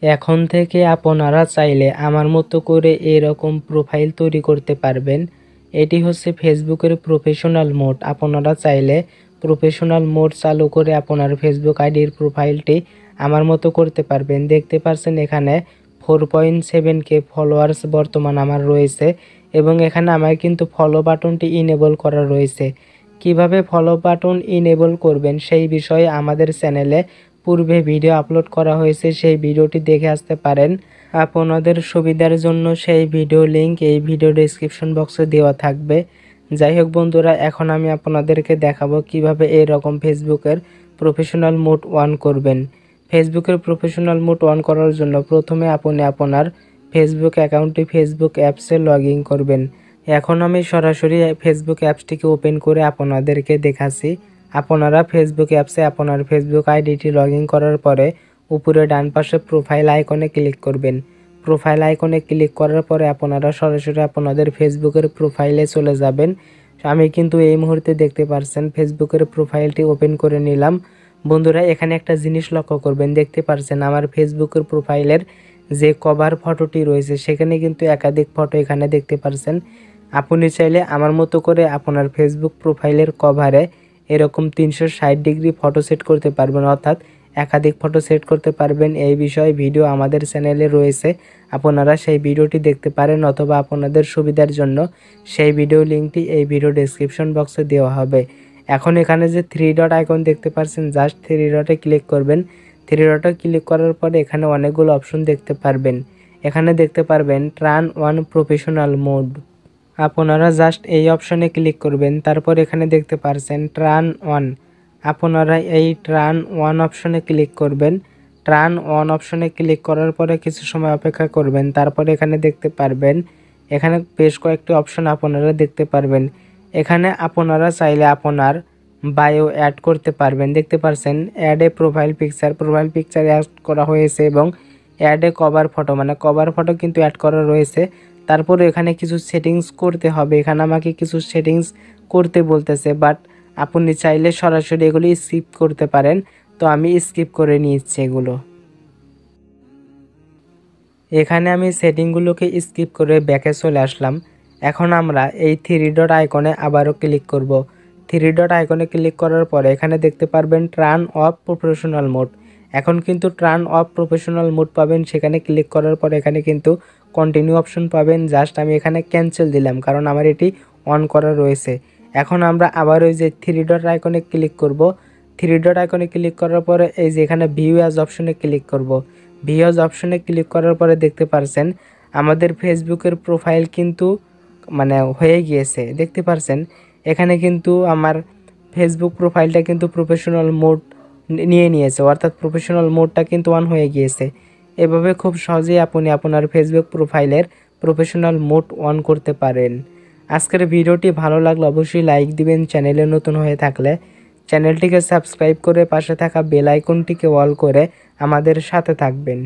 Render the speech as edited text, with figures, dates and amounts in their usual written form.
এখন থেকে আপনারা চাইলে আমার মতো করে এরকম প্রোফাইল তৈরি করতে পারবেন। এটি হচ্ছে ফেসবুকের প্রফেশনাল মোড। আপনারা চাইলে প্রফেশনাল মোড চালু করে আপনার ফেসবুক আইডির প্রোফাইলটি আমার মতো করতে পারবেন। দেখতে পাচ্ছেন এখানে 4.7K ফলোয়ার্স বর্তমান আমার রয়েছে এবং এখানে আমার কিন্তু ফলো বাটনটি ইনেবল করা রয়েছে। কিভাবে ফলো বাটন ইনেবল করবেন সেই বিষয়ে আমাদের চ্যানেলে পূর্বে ভিডিও আপলোড করা হয়েছে, সেই ভিডিওটি দেখে আসতে পারেন। আপনাদের সুবিধার জন্য সেই ভিডিও লিংক এই ভিডিও ডেসক্রিপশন বক্সে দেওয়া থাকবে। যাই হোক বন্ধুরা, এখন আমি আপনাদেরকে দেখাবো কিভাবে এরকম ফেসবুকের প্রফেশনাল মোড অন করবেন। ফেসবুকের প্রফেশনাল মোড অন করার জন্য প্রথমে আপনি আপনার ফেসবুক অ্যাকাউন্টটি ফেসবুক অ্যাপসে লগ ইন করবেন। এখন আমি সরাসরি ফেসবুক অ্যাপসটিকে ওপেন করে আপনাদেরকে দেখাচ্ছি। আপনারা ফেসবুক অ্যাপসে আপনার ফেসবুক আইডিটি লগ ইন করার পরে উপরে ডান পাশে প্রোফাইল আইকনে ক্লিক করবেন। প্রোফাইল আইকনে ক্লিক করার পরে আপনারা সরাসরি আপনাদের ফেসবুকের প্রোফাইলে চলে যাবেন। আমি কিন্তু এই মুহূর্তে দেখতে পাচ্ছেন ফেসবুকের প্রোফাইলটি ওপেন করে নিলাম। বন্ধুরা, এখানে একটা জিনিস লক্ষ্য করবেন, দেখতে পাচ্ছেন আমার ফেসবুকের প্রোফাইলের যে কভার ফটোটি রয়েছে সেখানে কিন্তু একাধিক ফটো এখানে দেখতে পাচ্ছেন। আপনি চাইলে আমার মতো করে আপনার ফেসবুক প্রোফাইলের কভারে এরকম 360 ডিগ্রি ফটো সেট করতে পারবেন, অর্থাৎ একাধিক ফটো সেট করতে পারবেন। এই বিষয়ে ভিডিও আমাদের চ্যানেলে রয়েছে, আপনারা সেই ভিডিওটি দেখতে পারেন, অথবা আপনাদের সুবিধার জন্য সেই ভিডিও লিঙ্কটি এই ভিডিও ডেসক্রিপশন বক্সে দেওয়া হবে। এখন এখানে যে 3 ডট আইকন দেখতে পাচ্ছেন, জাস্ট 3 ডটে ক্লিক করবেন। 3 ডটে ক্লিক করার পরে এখানে অনেকগুলো অপশন দেখতে পারবেন। এখানে দেখতে পারবেন টার্ন অন প্রফেশনাল মোড। আপনারা জাস্ট এই অপশনে ক্লিক করবেন। তারপর এখানে দেখতে পাচ্ছেন টার্ন অন, আপনারা এই টার্ন অন অপশনে ক্লিক করবেন। টার্ন অন অপশনে ক্লিক করার পরে কিছু সময় অপেক্ষা করবেন। তারপরে এখানে দেখতে পারবেন এখানে বেশ কয়েকটি অপশন আপনারা দেখতে পারবেন। এখানে আপনারা চাইলে আপনার বায়ো অ্যাড করতে পারবেন। দেখতে পাচ্ছেন add a profile picture, profile picture add করা হয়েছে এবং অ্যাড এ কভার ফটো, মানে কভার ফটো কিন্তু অ্যাড করা রয়েছে। তারপরে এখানে কিছু সেটিংস করতে হবে। এখানে আমাকে কিছু সেটিংস করতে বলতেছে, বাট আপনি চাইলে সরাসরি এগুলো স্কিপ করতে পারেন, তো আমি স্কিপ করে নিচ্ছি এগুলো। এখানে আমি সেটিংগুলোকে স্কিপ করে ব্যাকে চলে আসলাম। এখন আমরা এই 3 ডট আইকনে আবারও ক্লিক করব। 3 ডট আইকনে ক্লিক করার পরে এখানে দেখতে পারবেন টার্ন অফ প্রফেশনাল মোড। এখন কিন্তু টার্ন অফ প্রফেশনাল মোড পাবেন। সেখানে ক্লিক করার পরে এখানে কিন্তু কন্টিনিউ অপশন পাবেন। জাস্ট আমি এখানে ক্যান্সেল দিলাম, কারণ আমার এটি অন করা রয়েছে। এখন আমরা আবার ওই যে 3 ডট আইকনে ক্লিক করব। 3 ডট আইকনে ক্লিক করার পরে এই যে এখানে ভিউ অ্যাজ অপশনে ক্লিক করব। ভিউ অ্যাজ অপশনে ক্লিক করার পরে দেখতে পাচ্ছেন আমাদের ফেসবুকের প্রোফাইল কিন্তু মানে হয়ে গিয়েছে। দেখতে পাচ্ছেন এখানে কিন্তু আমার ফেসবুক প্রোফাইলটা কিন্তু প্রফেশনাল মোড নিয়ে নিয়েছে, অর্থাৎ প্রফেশনাল মোডটা কিন্তু অন হয়ে গিয়েছে। এভাবে খুব সহজেই আপনি আপনার ফেসবুক প্রোফাইলের প্রফেশনাল মোড অন করতে পারেন। আজকের ভিডিওটি ভালো লাগলে অবশ্যই লাইক দিবেন। চ্যানেলে নতুন হয়ে থাকলে চ্যানেলটিকে সাবস্ক্রাইব করে পাশে থাকা বেল আইকনটিকে অল করে আমাদের সাথে থাকবেন।